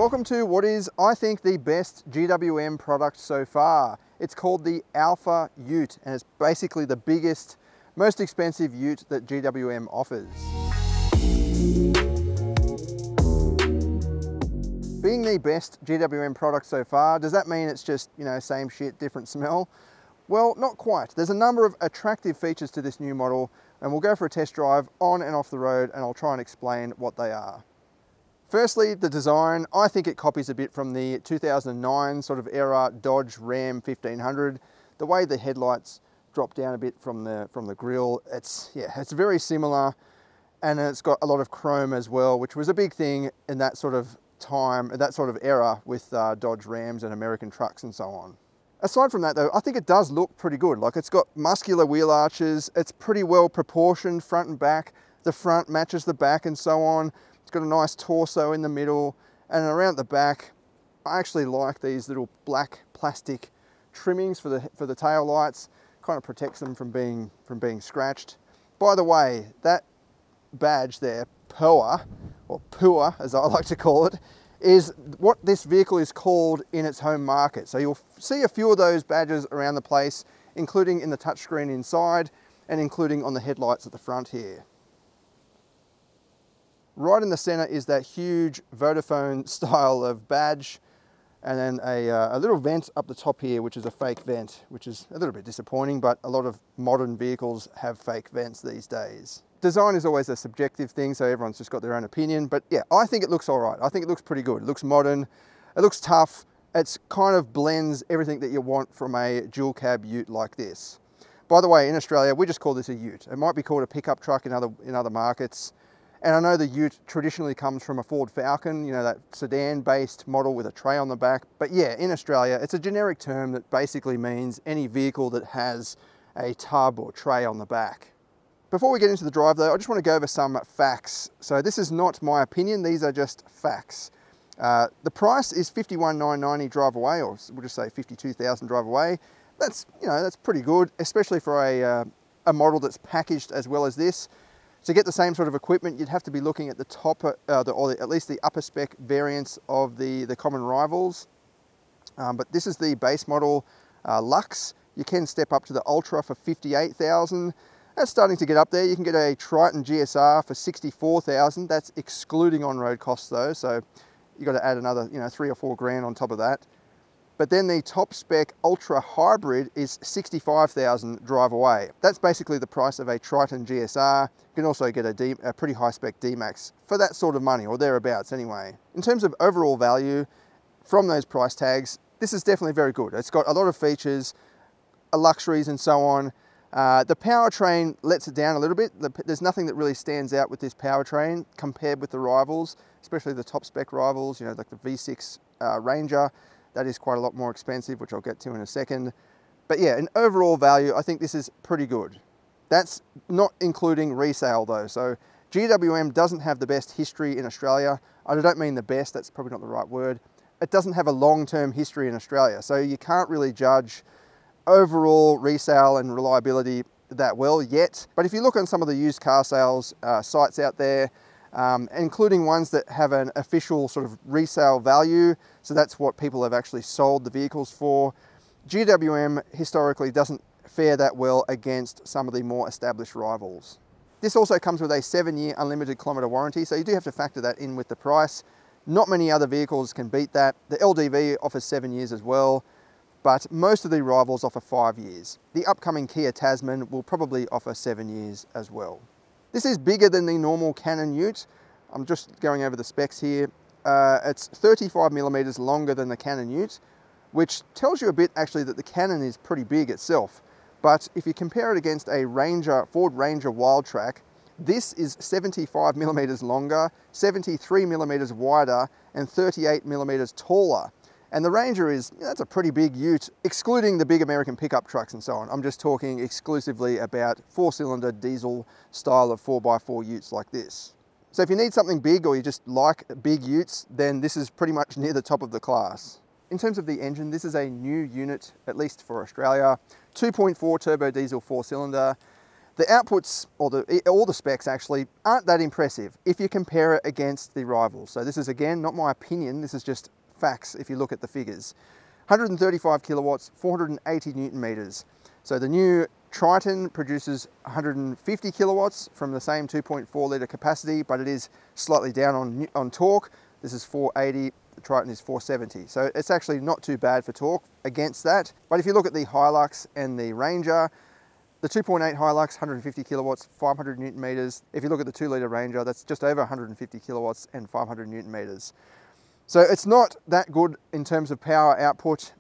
Welcome to what is, I think, the best GWM product so far. It's called the Alpha Ute, and it's basically the biggest, most expensive ute that GWM offers. Being the best GWM product so far, does that mean it's just, same shit, different smell? Well, not quite. There's a number of attractive features to this new model, and we'll go for a test drive on and off the road, and I'll try and explain what they are. Firstly, the design. I think it copies a bit from the 2009 sort of era Dodge Ram 1500. The way the headlights drop down a bit from the grille, it's very similar, and it's got a lot of chrome as well, which was a big thing in that sort of time, that sort of era with Dodge Rams and American trucks and so on. Aside from that though, I think it does look pretty good. Like, it's got muscular wheel arches, it's pretty well proportioned front and back, the front matches the back and so on. It's got a nice torso in the middle, and around the back, I actually like these little black plastic trimmings for the tail lights. Kind of protects them from being scratched. By the way, that badge there, POA, or POA as I like to call it, is what this vehicle is called in its home market. So you'll see a few of those badges around the place, including in the touchscreen inside and including on the headlights at the front here. Right in the center is that huge Vodafone style of badge, and then a little vent up the top here, which is a fake vent, which is a little bit disappointing, but a lot of modern vehicles have fake vents these days. Design is always a subjective thing, so everyone's just got their own opinion, but yeah, I think it looks all right. I think it looks pretty good. It looks modern, it looks tough. It's kind of blends everything that you want from a dual cab ute like this. By the way, in Australia, we just call this a ute. It might be called a pickup truck in other markets. And I know the ute traditionally comes from a Ford Falcon, that sedan-based model with a tray on the back. But yeah, in Australia, it's a generic term that basically means any vehicle that has a tub or tray on the back. Before we get into the drive though, I just want to go over some facts. So this is not my opinion, these are just facts. The price is $51,990 drive away, or we'll just say $52,000 drive away. That's, that's pretty good, especially for a model that's packaged as well as this. To get the same sort of equipment, you'd have to be looking at the top, or at least the upper spec variants of the common rivals. But this is the base model Lux. You can step up to the Ultra for $58,000. That's starting to get up there. You can get a Triton GSR for $64,000. That's excluding on-road costs though, so you got to add another, 3 or 4 grand on top of that. But then the top spec Ultra Hybrid is $65,000 drive away. That's basically the price of a Triton GSR. You can also get a pretty high spec D-Max for that sort of money, or thereabouts anyway. In terms of overall value from those price tags, this is definitely very good. It's got a lot of features, luxuries and so on. The powertrain lets it down a little bit. There's nothing that really stands out with this powertrain compared with the rivals, especially the top spec rivals, like the V6 Ranger. That is quite a lot more expensive, which I'll get to in a second. But yeah, in overall value, I think this is pretty good. That's not including resale though. So GWM doesn't have the best history in Australia. I don't mean the best, that's probably not the right word. It doesn't have a long-term history in Australia. So you can't really judge overall resale and reliability that well yet. But if you look on some of the used car sales sites out there, including ones that have an official sort of resale value, so that's what people have actually sold the vehicles for, GWM historically doesn't fare that well against some of the more established rivals. This also comes with a 7-year unlimited kilometre warranty, so you do have to factor that in with the price. Not many other vehicles can beat that. The LDV offers 7 years as well, but most of the rivals offer 5 years. The upcoming Kia Tasman will probably offer 7 years as well. This is bigger than the normal Cannon ute. I'm just going over the specs here. It's 35 millimeters longer than the Cannon ute, which tells you a bit actually that the Cannon is pretty big itself. But if you compare it against a Ford Ranger Wildtrak, this is 75 millimeters longer, 73 millimeters wider, and 38 millimeters taller. And the Ranger is, that's a pretty big ute, excluding the big American pickup trucks and so on. I'm just talking exclusively about 4-cylinder diesel style of 4x4 utes like this. So if you need something big, or you just like big utes, then this is pretty much near the top of the class. In terms of the engine, this is a new unit, at least for Australia. 2.4 turbo diesel 4-cylinder. The outputs, or all the specs actually, aren't that impressive if you compare it against the rivals. So this is, again, not my opinion, this is just facts if you look at the figures. 135 kilowatts, 480 Newton meters. So the new Triton produces 150 kilowatts from the same 2.4 litre capacity, but it is slightly down on torque. This is 480, the Triton is 470. So it's actually not too bad for torque against that. But if you look at the Hilux and the Ranger, the 2.8 Hilux, 150 kilowatts, 500 Newton meters. If you look at the 2 litre Ranger, that's just over 150 kilowatts and 500 Newton meters. So it's not that good in terms of power output.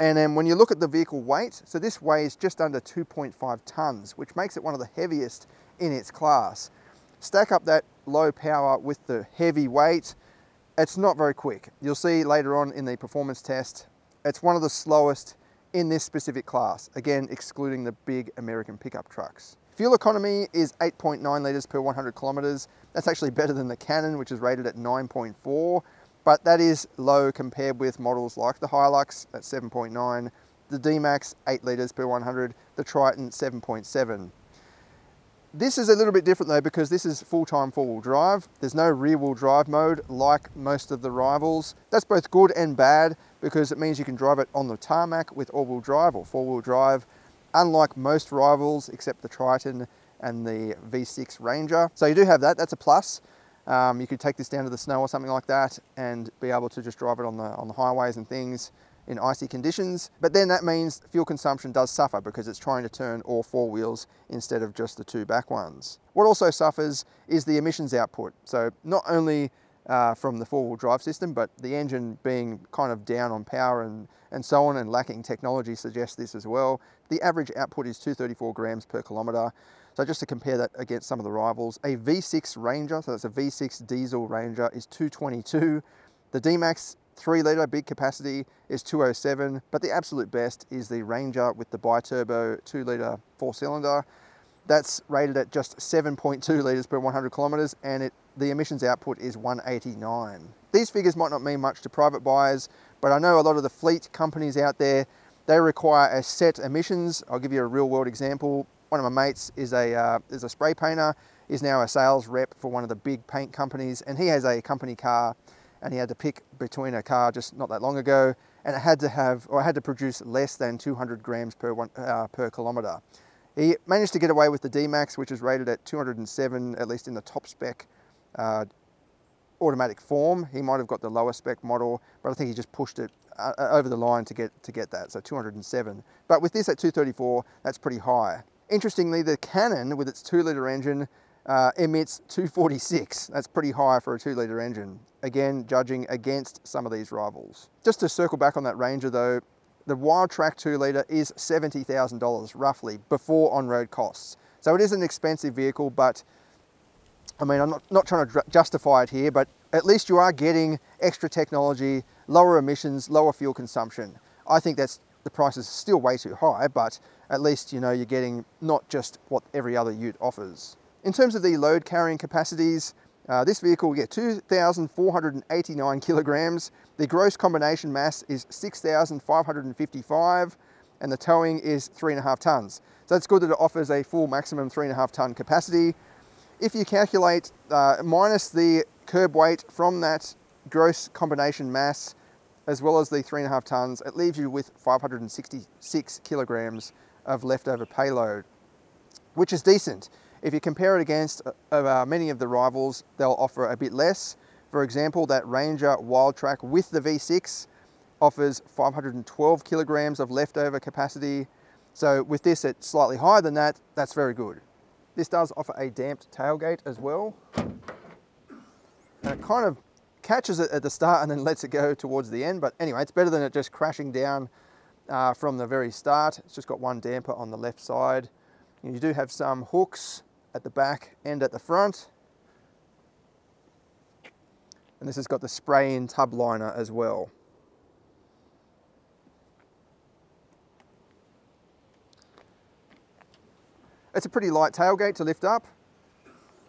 And then when you look at the vehicle weight, so this weighs just under 2.5 tons, which makes it one of the heaviest in its class. Stack up that low power with the heavy weight, it's not very quick. You'll see later on in the performance test, it's one of the slowest in this specific class, again excluding the big American pickup trucks. Fuel economy is 8.9 litres per 100 kilometres. That's actually better than the Cannon, which is rated at 9.4, but that is low compared with models like the Hilux at 7.9, the D-Max 8 litres per 100, the Triton 7.7. This is a little bit different though, because this is full-time four-wheel drive. There's no rear-wheel drive mode like most of the rivals. That's both good and bad, because it means you can drive it on the tarmac with all-wheel drive or four-wheel drive, unlike most rivals except the Triton and the V6 Ranger. So you do have that, that's a plus. You could take this down to the snow or something like that and be able to just drive it on the highways and things in icy conditions. But then that means fuel consumption does suffer because it's trying to turn all four wheels instead of just the two back ones. What also suffers is the emissions output. So not only from the four-wheel drive system, but the engine being kind of down on power and so on, and lacking technology suggests this as well. The average output is 234 grams per kilometre. So just to compare that against some of the rivals, a V6 Ranger, so that's a V6 diesel Ranger, is 222. The D-Max 3 litre big capacity is 207, but the absolute best is the Ranger with the bi-turbo 2 litre 4-cylinder. That's rated at just 7.2 litres per 100 kilometres, and the emissions output is 189. These figures might not mean much to private buyers, but I know a lot of the fleet companies out there, they require a set emissions. I'll give you a real world example. One of my mates is a spray painter, is now a sales rep for one of the big paint companies, and he has a company car, and he had to pick between a car just not that long ago, and it had to produce less than 200 grams per kilometre. He managed to get away with the D-Max, which is rated at 207, at least in the top spec automatic form. He might have got the lower spec model, but I think he just pushed it over the line to get that, so 207. But with this at 234, that's pretty high. Interestingly, the Cannon with its 2 litre engine emits 246. That's pretty high for a 2 litre engine. Again, judging against some of these rivals. Just to circle back on that Ranger though, the Wild Track 2 litre is $70,000 roughly before on-road costs. So it is an expensive vehicle, but I mean, I'm not trying to justify it here, but at least you are getting extra technology, lower emissions, lower fuel consumption. I think the price is still way too high, but at least you know you're getting not just what every other ute offers. In terms of the load carrying capacities, this vehicle will get 2,489 kilograms. The gross combination mass is 6,555, and the towing is 3.5 tons. So it's good that it offers a full maximum 3.5 ton capacity. If you calculate minus the curb weight from that gross combination mass, as well as the 3.5 tons, it leaves you with 566 kilograms of leftover payload, which is decent. If you compare it against many of the rivals, they'll offer a bit less. For example, that Ranger Wild Track with the V6 offers 512 kilograms of leftover capacity. So with this at slightly higher than that, that's very good. This does offer a damped tailgate as well. And it kind of catches it at the start and then lets it go towards the end. But anyway, it's better than it just crashing down from the very start. It's just got one damper on the left side. And you do have some hooks at the back and at the front. And this has got the spray-in tub liner as well. It's a pretty light tailgate to lift up.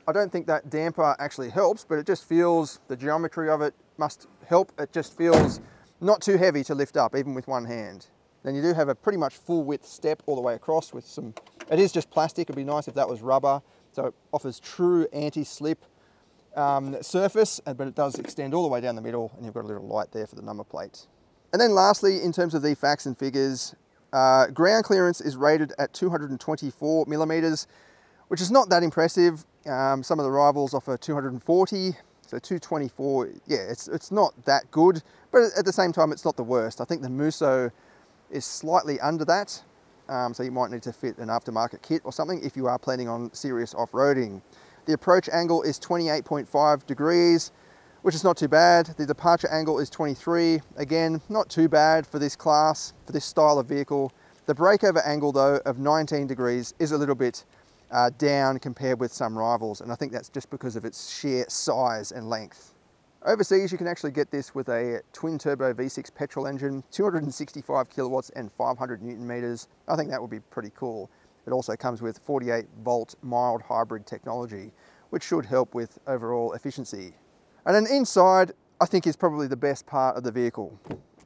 I don't think that damper actually helps, but it just feels, the geometry of it must help. It just feels not too heavy to lift up, even with one hand. Then you do have a pretty much full width step all the way across with some It is just plastic. It'd be nice if that was rubber. So it offers true anti-slip surface, but it does extend all the way down the middle, and you've got a little light there for the number plate. And then lastly, in terms of the facts and figures, ground clearance is rated at 224 millimeters, which is not that impressive. Some of the rivals offer 240, so 224, yeah, it's not that good, but at the same time, it's not the worst. I think the Musso is slightly under that, so you might need to fit an aftermarket kit or something if you are planning on serious off-roading. The approach angle is 28.5 degrees, which is not too bad. The departure angle is 23. Again, not too bad for this class, for this style of vehicle. The breakover angle though of 19 degrees is a little bit down compared with some rivals, and I think that's just because of its sheer size and length. Overseas, you can actually get this with a twin turbo V6 petrol engine, 265 kilowatts and 500 Newton meters. I think that would be pretty cool. It also comes with 48 volt mild hybrid technology, which should help with overall efficiency. And then inside, I think is probably the best part of the vehicle.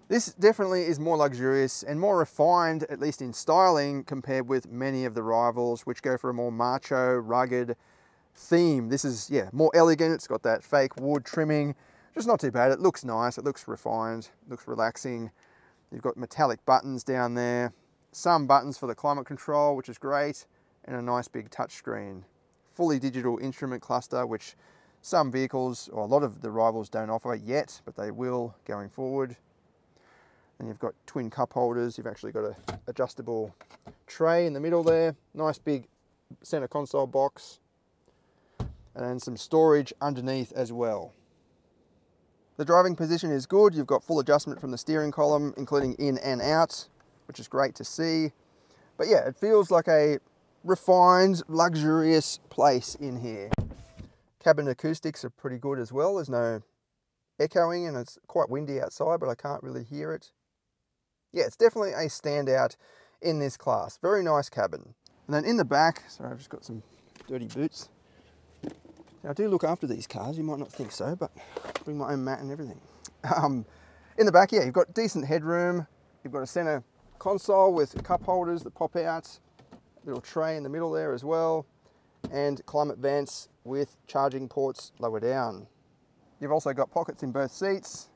This definitely is more luxurious and more refined, at least in styling, compared with many of the rivals, which go for a more macho, rugged theme. This is, yeah, more elegant. It's got that fake wood trimming, just not too bad. It looks nice, it looks refined, looks relaxing. You've got metallic buttons down there, some buttons for the climate control, which is great, and a nice big touchscreen. Fully digital instrument cluster, which some vehicles, or a lot of the rivals, don't offer yet, but they will going forward. And you've got twin cup holders. You've actually got an adjustable tray in the middle there. Nice big center console box. And then some storage underneath as well. The driving position is good. You've got full adjustment from the steering column, including in and out, which is great to see. But yeah, it feels like a refined, luxurious place in here. Cabin acoustics are pretty good as well. There's no echoing, and it's quite windy outside, but I can't really hear it. Yeah, it's definitely a standout in this class. Very nice cabin. And then in the back, sorry, I've just got some dirty boots. Now, I do look after these cars. You might not think so, but I bring my own mat and everything. In the back, yeah, you've got decent headroom. You've got a center console with cup holders that pop out. Little tray in the middle there as well. And climate vents with charging ports lower down. You've also got pockets in both seats.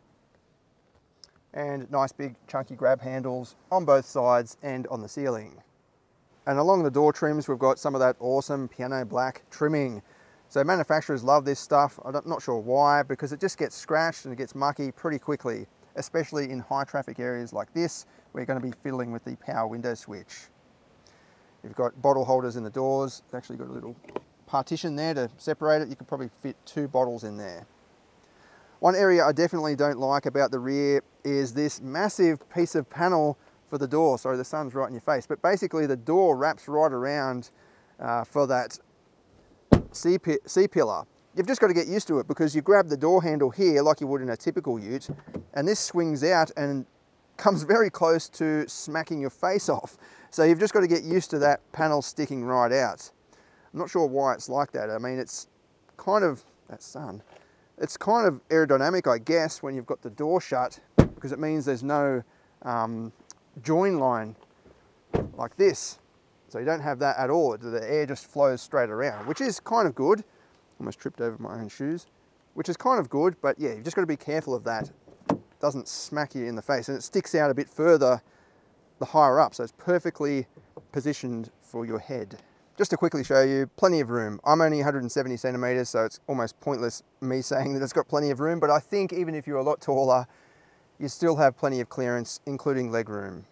And nice big chunky grab handles on both sides and on the ceiling. And along the door trims, we've got some of that awesome piano black trimming. So manufacturers love this stuff. I'm not sure why, because it just gets scratched and it gets mucky pretty quickly, especially in high traffic areas like this, where you're going to be fiddling with the power window switch. You've got bottle holders in the doors. It's actually got a little partition there to separate it. You could probably fit 2 bottles in there. One area I definitely don't like about the rear is this massive piece of panel for the door. Sorry, the sun's right in your face, but basically the door wraps right around for that C-pillar. You've just got to get used to it, because you grab the door handle here like you would in a typical ute, and this swings out and comes very close to smacking your face off. So you've just got to get used to that panel sticking right out. I'm not sure why it's like that. I mean, it's kind of, that sun, it's kind of aerodynamic, I guess, when you've got the door shut, because it means there's no join line like this. So you don't have that at all. The air just flows straight around, which is kind of good. Almost tripped over my own shoes, which is kind of good, but yeah, you've just got to be careful of that. It doesn't smack you in the face, and it sticks out a bit further the higher up, so it's perfectly positioned for your head. Just to quickly show you, plenty of room. I'm only 170 centimeters, so it's almost pointless me saying that it's got plenty of room, but I think even if you're a lot taller, you still have plenty of clearance, including leg room.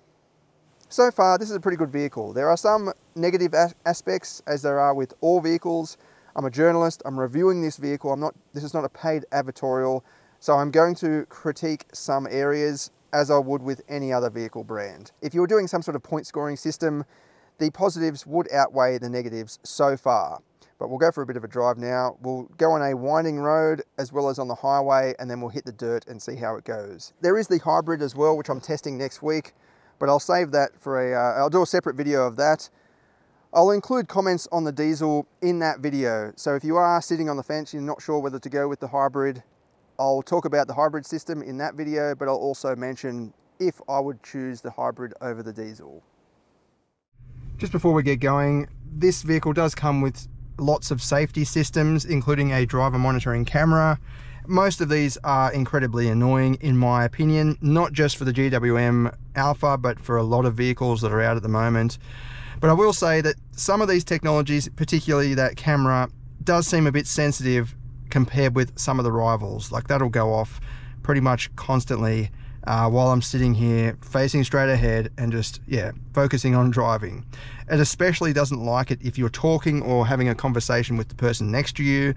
So far, this is a pretty good vehicle. There are some negative aspects, as there are with all vehicles. I'm a journalist, I'm reviewing this vehicle. This is not a paid advertorial, so I'm going to critique some areas as I would with any other vehicle brand. If you were doing some sort of point scoring system, the positives would outweigh the negatives so far. But we'll go for a bit of a drive now. We'll go on a winding road as well as on the highway, and then we'll hit the dirt and see how it goes. There is the hybrid as well, which I'm testing next week, but I'll save that for I'll do a separate video of that. I'll include comments on the diesel in that video. So if you are sitting on the fence, you're not sure whether to go with the hybrid, I'll talk about the hybrid system in that video, but I'll also mention if I would choose the hybrid over the diesel. Just before we get going, this vehicle does come with lots of safety systems, including a driver monitoring camera. Most of these are incredibly annoying in my opinion, not just for the GWM Alpha, but for a lot of vehicles that are out at the moment. But I will say that some of these technologies, particularly that camera, does seem a bit sensitive compared with some of the rivals. Like, that'll go off pretty much constantly while I'm sitting here facing straight ahead and just, yeah, focusing on driving. It especially doesn't like it if you're talking or having a conversation with the person next to you,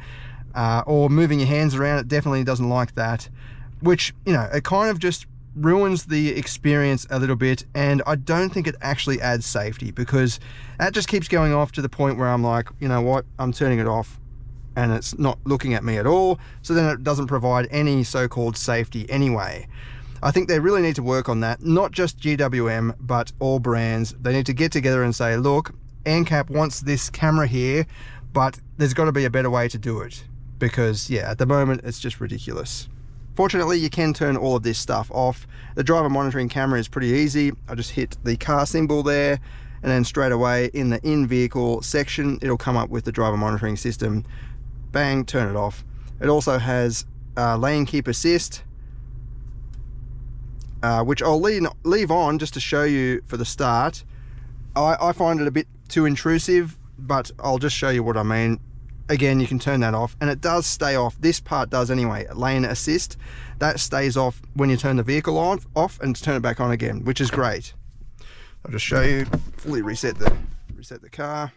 or moving your hands around. It definitely doesn't like that, which, you know, it kind of just ruins the experience a little bit, and I don't think it actually adds safety, because that just keeps going off to the point where I'm like, you know what, I'm turning it off and it's not looking at me at all, so then it doesn't provide any so-called safety anyway. I think they really need to work on that, not just GWM, but all brands. They need to get together and say, look, ANCAP wants this camera here, but there's got to be a better way to do it, because, yeah, at the moment, it's just ridiculous. Fortunately, you can turn all of this stuff off. The driver monitoring camera is pretty easy. I just hit the car symbol there, and then straight away in the in-vehicle section, it'll come up with the driver monitoring system. Bang, turn it off. It also has lane keep assist, which I'll leave on just to show you for the start. I find it a bit too intrusive, but I'll just show you what I mean. Again, you can turn that off, and it does stay off. This part does anyway. Lane assist, that stays off when you turn the vehicle off and turn it back on again, which is great. I'll just show you. Fully reset the car,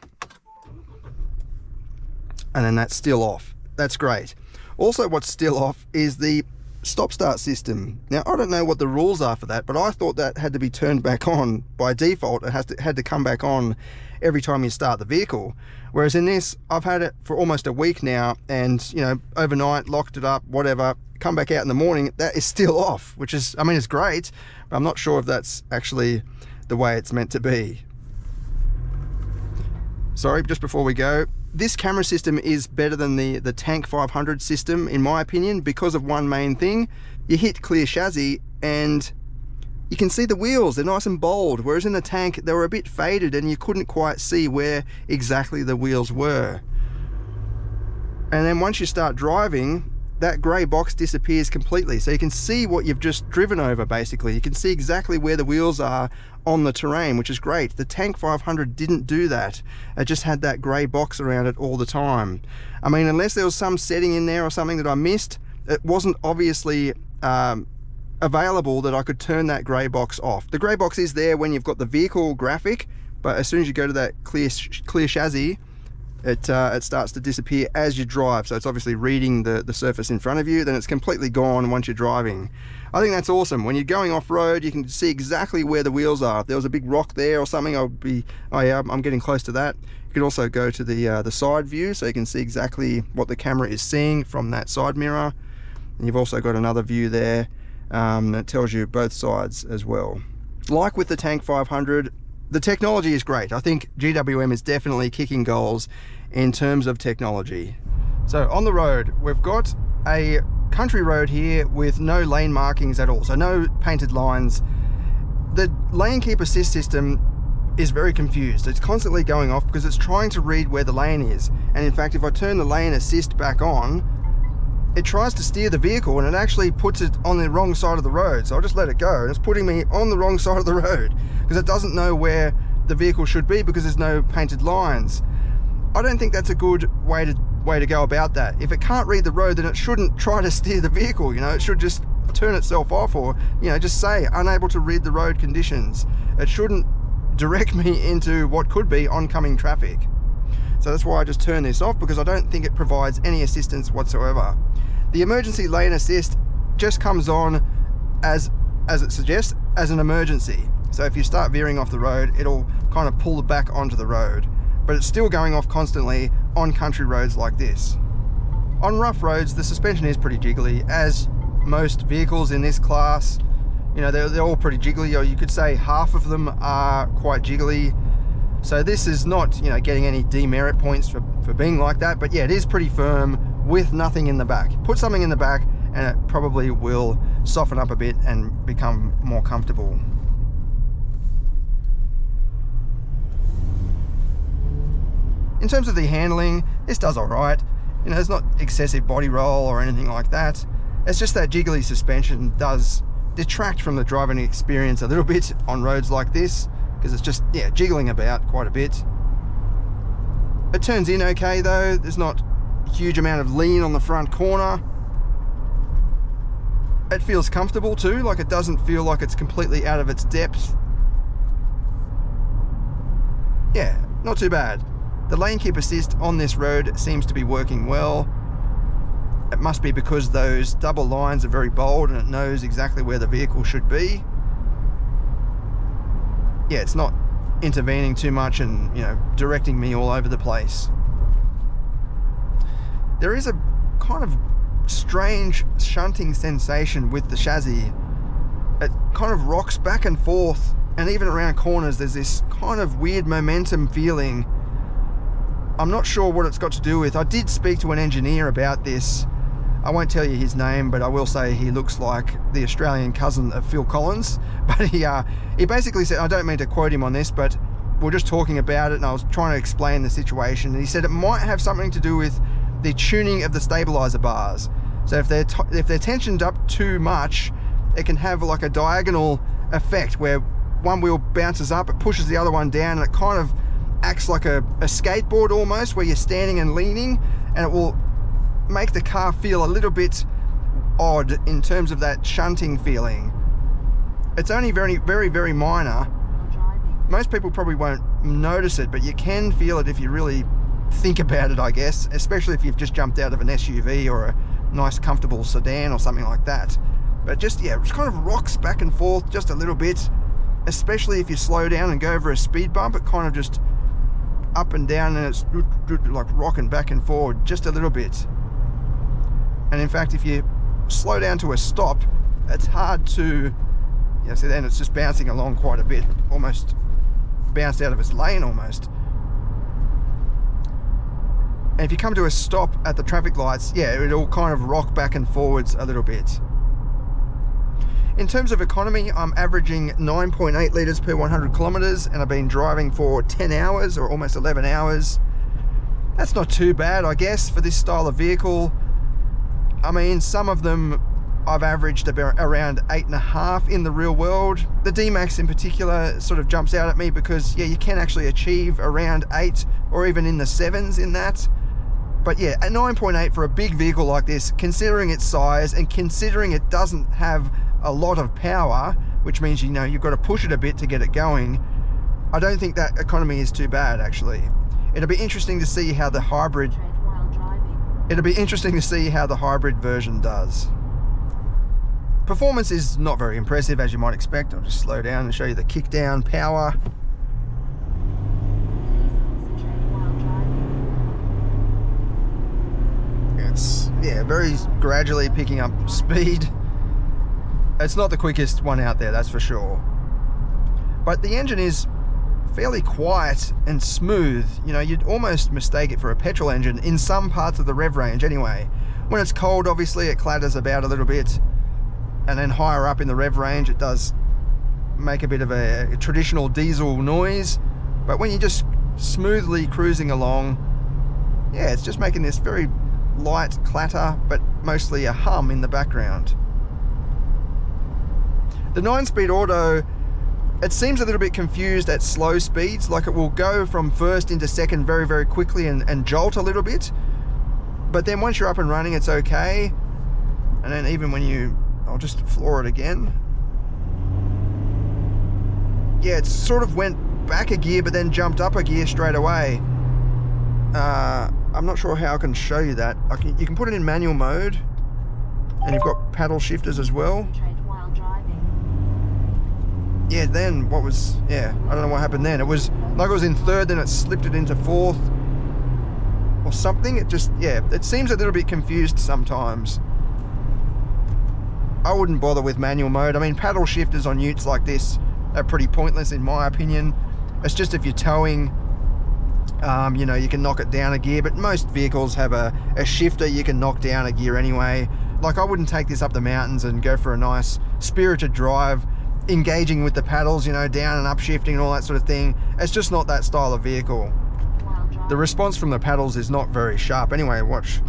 and then that's still off. That's great. Also, what's still off is the stop-start system. Now, I don't know what the rules are for that, but I thought that had to be turned back on by default. It had to come back on every time you start the vehicle. Whereas in this, I've had it for almost a week now, and, you know, overnight, locked it up, whatever, come back out in the morning, that is still off, which is, I mean, it's great, but I'm not sure if that's actually the way it's meant to be. Sorry, just before we go, this camera system is better than the Tank 500 system, in my opinion, because of one main thing. You hit clear chassis and you can see the wheels, they're nice and bold, whereas in the Tank they were a bit faded and you couldn't quite see where exactly the wheels were. And then once you start driving, that grey box disappears completely, so you can see what you've just driven over. Basically, you can see exactly where the wheels are on the terrain, which is great. The Tank 500 didn't do that. It just had that grey box around it all the time. I mean, unless there was some setting in there or something that I missed, it wasn't obviously available that I could turn that grey box off. The grey box is there when you've got the vehicle graphic, but as soon as you go to that clear chassis, it starts to disappear as you drive. So it's obviously reading the surface in front of you, then it's completely gone once you're driving. I think that's awesome. When you're going off-road, you can see exactly where the wheels are. If there was a big rock there or something, I would be, oh yeah, I'm getting close to that. You can also go to the side view, so you can see exactly what the camera is seeing from that side mirror. And you've also got another view there that tells you both sides as well. Like with the Tank 500, the technology is great. I think GWM is definitely kicking goals in terms of technology. So on the road, we've got a country road here with no lane markings at all, so no painted lines. The lane keep assist system is very confused. It's constantly going off because it's trying to read where the lane is. And in fact, if I turn the lane assist back on, it tries to steer the vehicle and it actually puts it on the wrong side of the road. So I'll just let it go, and it's putting me on the wrong side of the road because it doesn't know where the vehicle should be because there's no painted lines. I don't think that's a good way to go about that. If it can't read the road, then it shouldn't try to steer the vehicle, you know. It should just turn itself off, or, you know, just say unable to read the road conditions. It shouldn't direct me into what could be oncoming traffic. So that's why I just turn this off, because I don't think it provides any assistance whatsoever. The emergency lane assist just comes on as it suggests, as an emergency. So if you start veering off the road, it'll kind of pull back onto the road, but it's still going off constantly on country roads like this. On rough roads, the suspension is pretty jiggly, as most vehicles in this class. You know, they're all pretty jiggly, or you could say half of them are quite jiggly. So this is not, you know, getting any demerit points for being like that, but yeah, it is pretty firm with nothing in the back. Put something in the back and it probably will soften up a bit and become more comfortable. In terms of the handling, this does all right. You know, there's not excessive body roll or anything like that. It's just that jiggly suspension does detract from the driving experience a little bit on roads like this, because it's just, yeah, jiggling about quite a bit. It turns in okay though. There's not a huge amount of lean on the front corner. It feels comfortable too, like it doesn't feel like it's completely out of its depth. Yeah, not too bad. The lane keep assist on this road seems to be working well. It must be because those double lines are very bold and it knows exactly where the vehicle should be. Yeah, it's not intervening too much and, you know, directing me all over the place. There is a kind of strange shunting sensation with the chassis. It kind of rocks back and forth, and even around corners there's this kind of weird momentum feeling. I'm not sure what it's got to do with. I did speak to an engineer about this. I won't tell you his name, but I will say he looks like the Australian cousin of Phil Collins. But he basically said, I don't mean to quote him on this, but we're just talking about it and I was trying to explain the situation, and he said it might have something to do with the tuning of the stabilizer bars. So if they're tensioned up too much, it can have like a diagonal effect where one wheel bounces up, it pushes the other one down, and it kind of acts like a skateboard almost, where you're standing and leaning, and it will make the car feel a little bit odd in terms of that shunting feeling. It's only very, very, very minor. Most people probably won't notice it, but you can feel it if you really think about it, I guess, especially if you've just jumped out of an SUV or a nice comfortable sedan or something like that. But just, yeah, it just kind of rocks back and forth just a little bit, especially if you slow down and go over a speed bump. It kind of just up and down, and it's like rocking back and forward just a little bit. And in fact, if you slow down to a stop, it's hard to, yeah, so then it's just bouncing along quite a bit, almost bounced out of its lane almost. And if you come to a stop at the traffic lights, yeah, it'll kind of rock back and forwards a little bit. In terms of economy, I'm averaging 9.8 litres per 100 kilometres, and I've been driving for 10 hours or almost 11 hours. That's not too bad, I guess, for this style of vehicle. I mean, some of them I've averaged about around 8.5 in the real world. The D-Max in particular sort of jumps out at me because, yeah, you can actually achieve around 8 or even in the 7s in that. But yeah, a 9.8 for a big vehicle like this, considering its size and considering it doesn't have a lot of power, which means, you know, you've got to push it a bit to get it going, I don't think that economy is too bad, actually. It'll be interesting to see how the hybrid version does. Performance is not very impressive, as you might expect. I'll just slow down and show you the kickdown power. It's, yeah, very gradually picking up speed. It's not the quickest one out there, that's for sure. But the engine is fairly quiet and smooth. You know, you'd almost mistake it for a petrol engine in some parts of the rev range anyway. When it's cold, obviously, it clatters about a little bit. And then higher up in the rev range, it does make a bit of a traditional diesel noise. But when you're just smoothly cruising along, yeah, it's just making this very light clatter, but mostly a hum in the background. The 9-speed auto, it seems a little bit confused at slow speeds, like it will go from first into second very, very quickly and jolt a little bit. But then once you're up and running, it's okay. And then even when you, I'll just floor it again. Yeah, it sort of went back a gear, but then jumped up a gear straight away. I'm not sure how I can show you that. You can put it in manual mode, and you've got paddle shifters as well. Yeah, then what was, yeah, I don't know what happened then. It was like it was in third, then it slipped it into fourth or something. It just, yeah, it seems a little bit confused sometimes. I wouldn't bother with manual mode. I mean, paddle shifters on utes like this are pretty pointless in my opinion. It's just if you're towing, you know, you can knock it down a gear, but most vehicles have a shifter you can knock down a gear anyway. Like, I wouldn't take this up the mountains and go for a nice spirited drive, engaging with the paddles, you know, down and up shifting and all that sort of thing. It's just not that style of vehicle. the response from the paddles is not very sharp. Anyway, watch.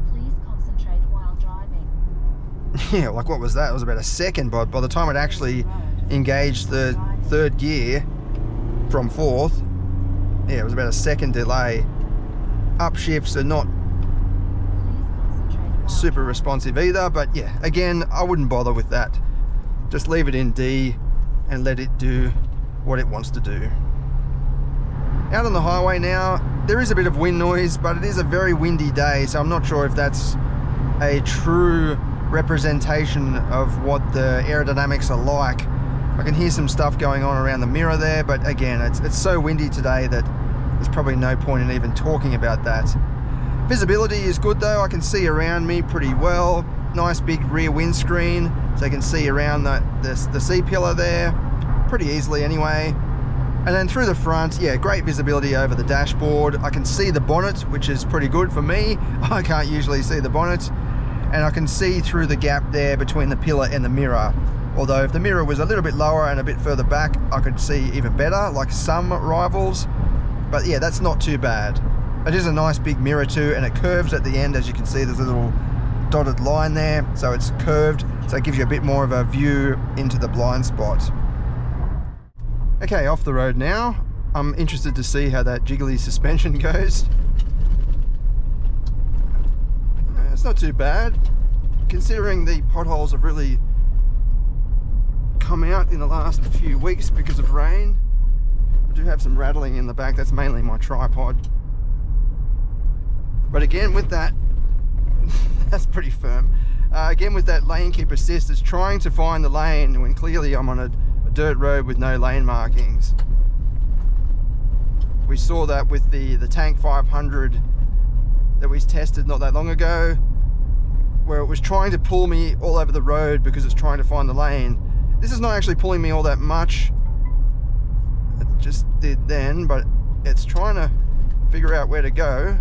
Please concentrate while driving. Yeah, like what was that? It was about a second, but by the time it actually engaged the third gear from fourth, yeah, it was about a second delay. Upshifts are not super responsive either, but yeah, again, I wouldn't bother with that. Just leave it in D and let it do what it wants to do. Out on the highway now, there is a bit of wind noise, but it is a very windy day, so I'm not sure if that's a true representation of what the aerodynamics are like. I can hear some stuff going on around the mirror there, but again, it's so windy today that there's probably no point in even talking about that. Visibility is good though, I can see around me pretty well. Nice big rear windscreen, so I can see around the C-pillar there, pretty easily anyway. And then through the front, yeah, great visibility over the dashboard. I can see the bonnet, which is pretty good for me. I can't usually see the bonnet. And I can see through the gap there between the pillar and the mirror. Although if the mirror was a little bit lower and a bit further back, I could see even better, like some rivals. But yeah, that's not too bad. It is a nice big mirror too, and it curves at the end. As you can see, there's a little dotted line there, so it's curved, so it gives you a bit more of a view into the blind spot. Okay, off the road now. I'm interested to see how that jiggly suspension goes. It's not too bad, considering the potholes have really come out in the last few weeks because of rain. I do have some rattling in the back, that's mainly my tripod. But again, with that, that's pretty firm. Again, with that lane keep assist, it's trying to find the lane when clearly I'm on a dirt road with no lane markings. We saw that with the Tank 500 that we tested not that long ago, where it was trying to pull me all over the road because it's trying to find the lane. This is not actually pulling me all that much. It just did then, but it's trying to figure out where to go.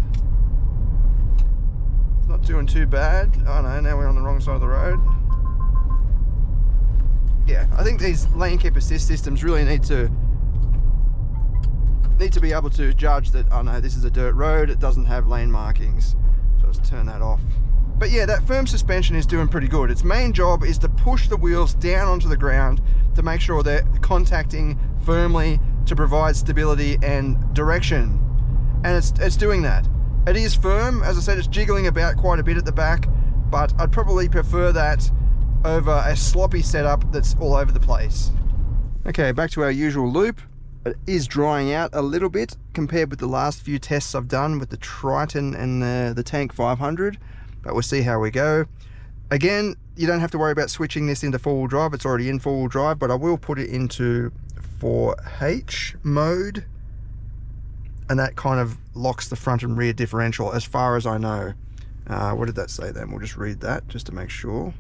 It's not doing too bad. Oh no, now we're on the wrong side of the road. Yeah, I think these lane keep assist systems really need to be able to judge that, oh no, this is a dirt road, it doesn't have lane markings. So let's turn that off. But yeah, that firm suspension is doing pretty good. Its main job is to push the wheels down onto the ground to make sure they're contacting firmly to provide stability and direction. And it's doing that. It is firm, as I said, it's jiggling about quite a bit at the back, but I'd probably prefer that over a sloppy setup that's all over the place. Okay, back to our usual loop. It is drying out a little bit compared with the last few tests I've done with the Triton and the Tank 500, but we'll see how we go. Again, you don't have to worry about switching this into four-wheel drive, it's already in four-wheel drive, but I will put it into 4H mode, and that kind of locks the front and rear differential as far as I know. What did that say then? We'll just read that just to make sure.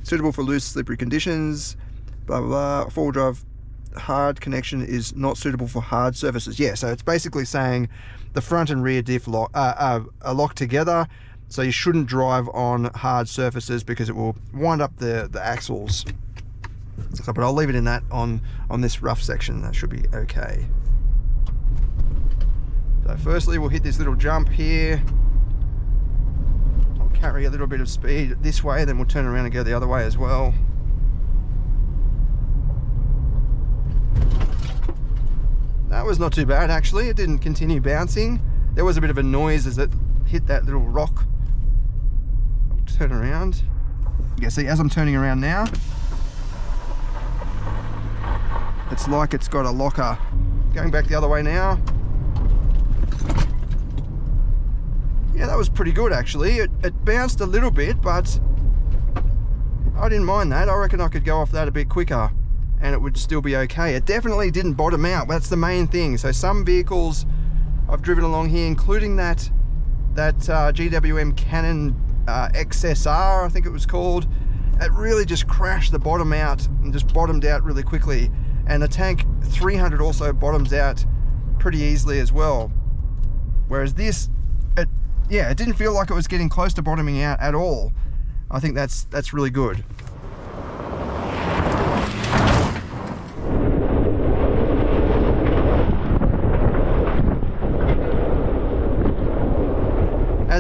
Suitable for loose, slippery conditions, blah, blah, blah. Four-wheel drive hard connection is not suitable for hard surfaces. Yeah, so it's basically saying the front and rear diff are locked together, so you shouldn't drive on hard surfaces because it will wind up the axles. So, but I'll leave it in that on this rough section. That should be okay. So firstly, we'll hit this little jump here. I'll carry a little bit of speed this way, then we'll turn around and go the other way as well. That was not too bad actually. It didn't continue bouncing. There was a bit of a noise as it hit that little rock. I'll turn around. Yeah, see, as I'm turning around now, it's like it's got a locker. Going back the other way now. Yeah, that was pretty good actually. It bounced a little bit, but I didn't mind that. I reckon I could go off that a bit quicker and it would still be okay. It definitely didn't bottom out. That's the main thing. So some vehicles I've driven along here, including that GWM Cannon XSR, I think it was called, it really just crashed the bottom out and just bottomed out really quickly. And the Tank 300 also bottoms out pretty easily as well. Whereas this, it didn't feel like it was getting close to bottoming out at all. I think that's really good.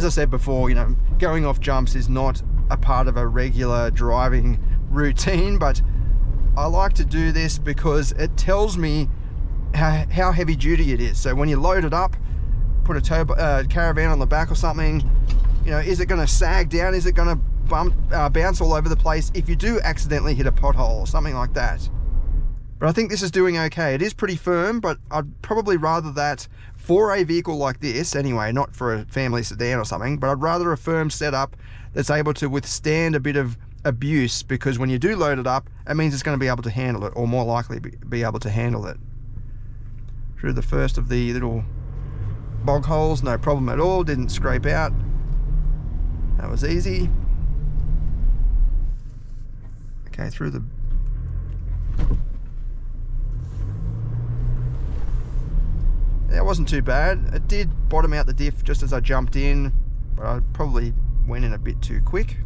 as I said before, you know, going off jumps is not a part of a regular driving routine, but I like to do this because it tells me how heavy duty it is. So when you load it up, put a caravan on the back or something, you know, is it going to sag down? Is it going to bounce all over the place if you do accidentally hit a pothole or something like that? But I think this is doing okay. It is pretty firm, but I'd probably rather that for a vehicle like this, anyway, not for a family sedan or something, but I'd rather a firm setup that's able to withstand a bit of abuse, because when you do load it up, it means it's going to be able to handle it, or more likely be able to handle it. Through the first of the little bog holes, no problem at all, didn't scrape out. That was easy. Okay, through the... That wasn't too bad. It did bottom out the diff just as I jumped in, but I probably went in a bit too quick.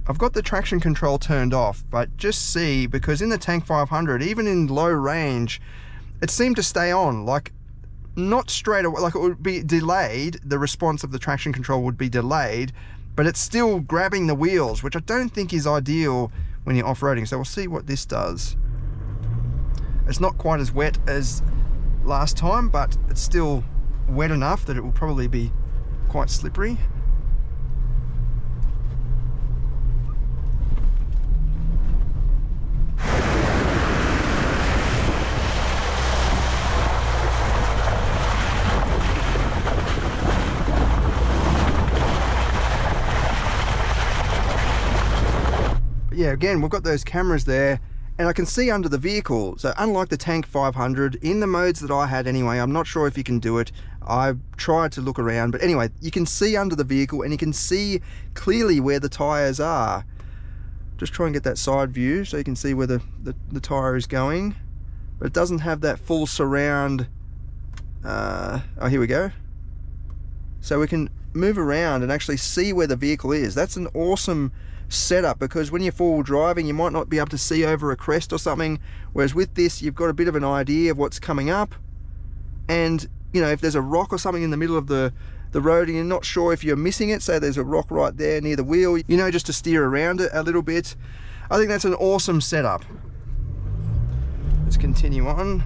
I've got the traction control turned off, but just see, because in the Tank 500, even in low range, it seemed to stay on, like not straight away, like it would be delayed, the response of the traction control would be delayed, but it's still grabbing the wheels, which I don't think is ideal when you're off-roading. So we'll see what this does. It's not quite as wet as last time, but it's still wet enough that it will probably be quite slippery. But yeah, again, we've got those cameras there, and I can see under the vehicle. So unlike the Tank 500, in the modes that I had anyway, I'm not sure if you can do it. I tried to look around, but anyway, you can see under the vehicle and you can see clearly where the tires are. Just try and get that side view so you can see where the tire is going. But it doesn't have that full surround. Oh, here we go. So we can move around and actually see where the vehicle is. That's an awesome setup, because when you're four-wheel driving, you might not be able to see over a crest or something, whereas with this you've got a bit of an idea of what's coming up, and you know, if there's a rock or something in the middle of the road and you're not sure if you're missing it, say there's a rock right there near the wheel, you know, just to steer around it a little bit. I think that's an awesome setup. Let's continue on.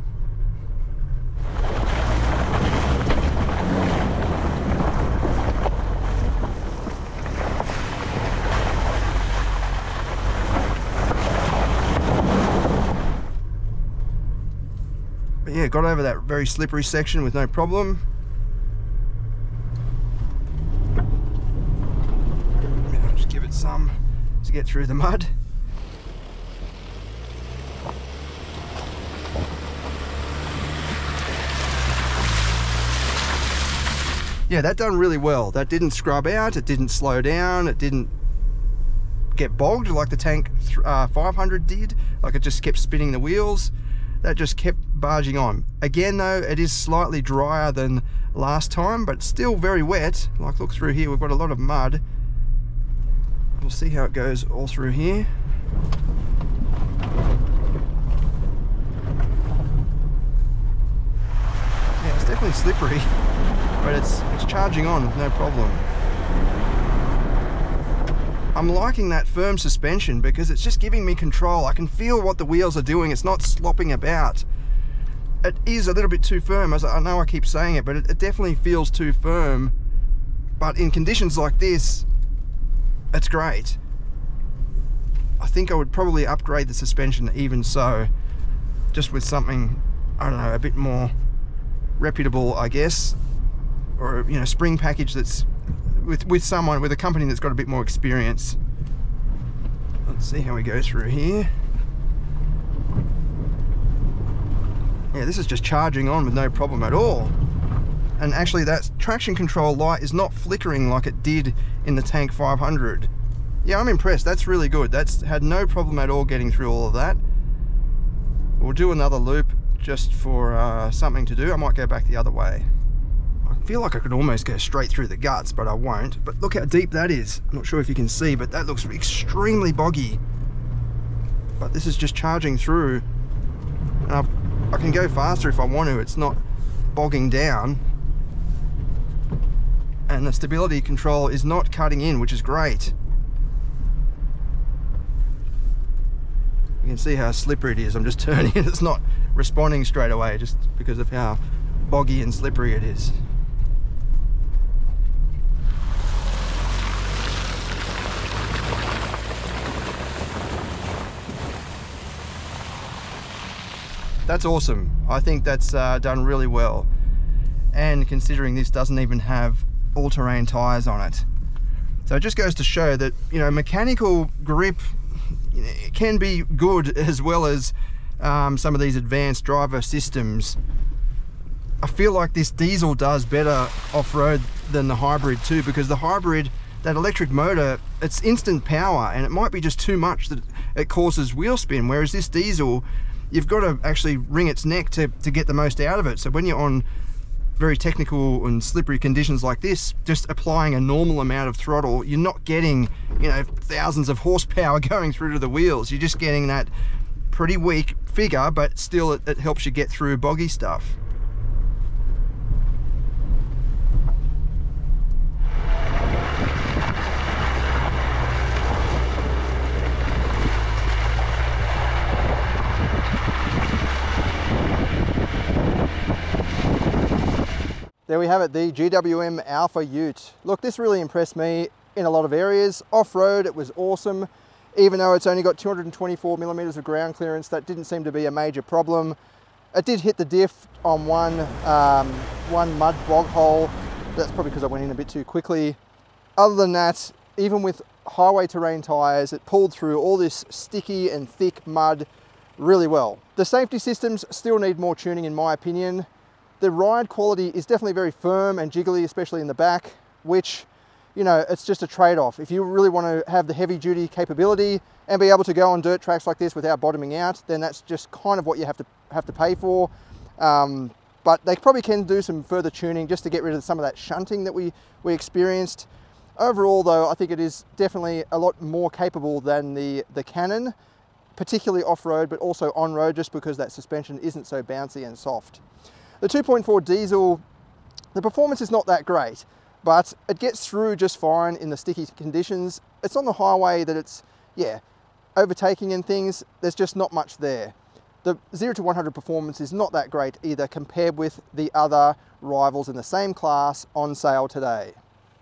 But yeah, got over that very slippery section with no problem. I'll just give it some to get through the mud. Yeah, that done really well. That didn't scrub out, it didn't slow down, it didn't get bogged like the Tank 500 did. Like, it just kept spinning the wheels. That just kept barging on. Again though, it is slightly drier than last time, but still very wet. Like, look through here, we've got a lot of mud. We'll see how it goes all through here. Yeah, it's definitely slippery, but it's charging on with no problem. I'm liking that firm suspension because it's just giving me control. I can feel what the wheels are doing. It's not slopping about. It is a little bit too firm, as I know I keep saying it, but it definitely feels too firm. But in conditions like this, it's great. I think I would probably upgrade the suspension even so, just with something, I don't know, a bit more reputable, I guess, or, you know, spring package that's with a company that's got a bit more experience. Let's see how we go through here. Yeah, this is just charging on with no problem at all. And actually that traction control light is not flickering like it did in the Tank 500. Yeah, I'm impressed. That's really good. That's had no problem at all getting through all of that. We'll do another loop just for something to do. I might go back the other way. I feel like I could almost go straight through the guts, but I won't. But look how deep that is. I'm not sure if you can see, but that looks extremely boggy. But this is just charging through. And I can go faster if I want to. It's not bogging down. and the stability control is not cutting in, which is great. You can see how slippery it is. I'm just turning it, it's not responding straight away just because of how boggy and slippery it is. That's awesome. I think that's done really well. And considering this doesn't even have all-terrain tires on it. So it just goes to show that, you know, mechanical grip can be good as well as some of these advanced driver systems. I feel like this diesel does better off-road than the hybrid too, because the hybrid, that electric motor, it's instant power and it might be just too much that it causes wheel spin, whereas this diesel, you've got to actually wring its neck to get the most out of it. So when you're on very technical and slippery conditions like this, just applying a normal amount of throttle, you're not getting, you know, thousands of horsepower going through to the wheels. You're just getting that pretty weak figure, but still it helps you get through boggy stuff. There we have it, the GWM Alpha Ute. Look, this really impressed me in a lot of areas. Off-road, it was awesome. Even though it's only got 224 millimeters of ground clearance, that didn't seem to be a major problem. It did hit the diff on one mud bog hole. That's probably because I went in a bit too quickly. Other than that, even with highway terrain tires, it pulled through all this sticky and thick mud really well. The safety systems still need more tuning in my opinion. The ride quality is definitely very firm and jiggly, especially in the back, which, you know, it's just a trade-off. If you really want to have the heavy duty capability and be able to go on dirt tracks like this without bottoming out, then that's just kind of what you have to pay for. But they probably can do some further tuning just to get rid of some of that shunting that we experienced. Overall though, I think it is definitely a lot more capable than the Cannon, particularly off-road, but also on-road, just because that suspension isn't so bouncy and soft. The 2.4 diesel, the performance is not that great, but it gets through just fine in the sticky conditions. It's on the highway that it's, yeah, overtaking and things, there's just not much there. The 0 to 100 performance is not that great either compared with the other rivals in the same class on sale today.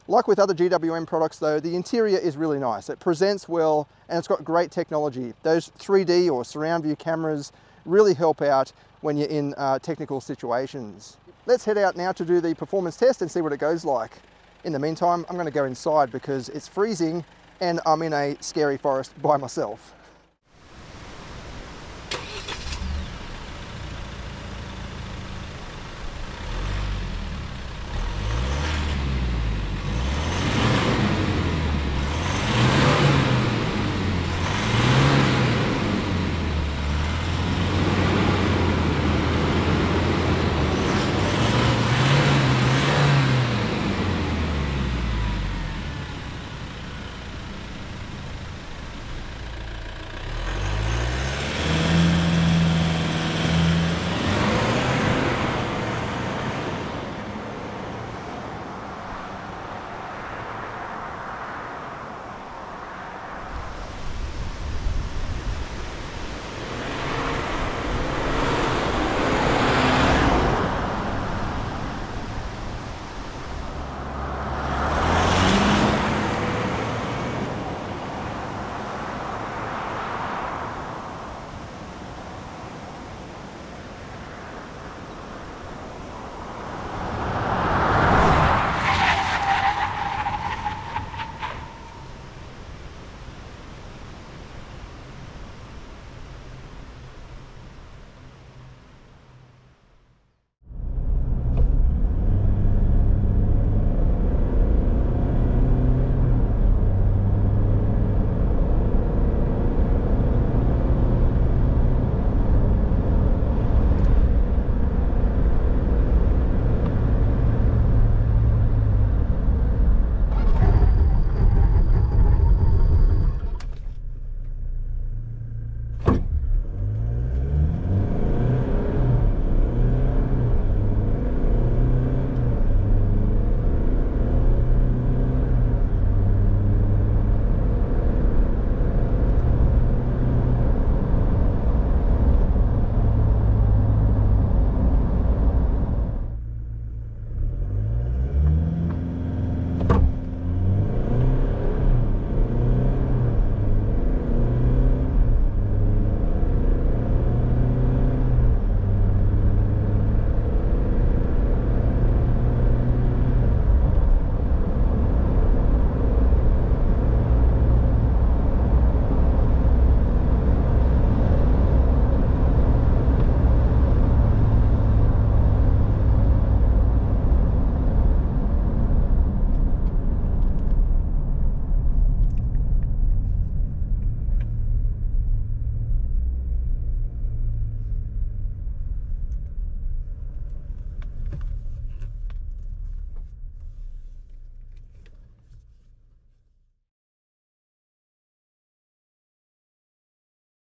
Like with other GWM products though, the interior is really nice. It presents well and it's got great technology. Those 3D or surround view cameras really help out when you're in technical situations. Let's head out now to do the performance test and see what it goes like. In the meantime, I'm going to go inside because it's freezing and I'm in a scary forest by myself.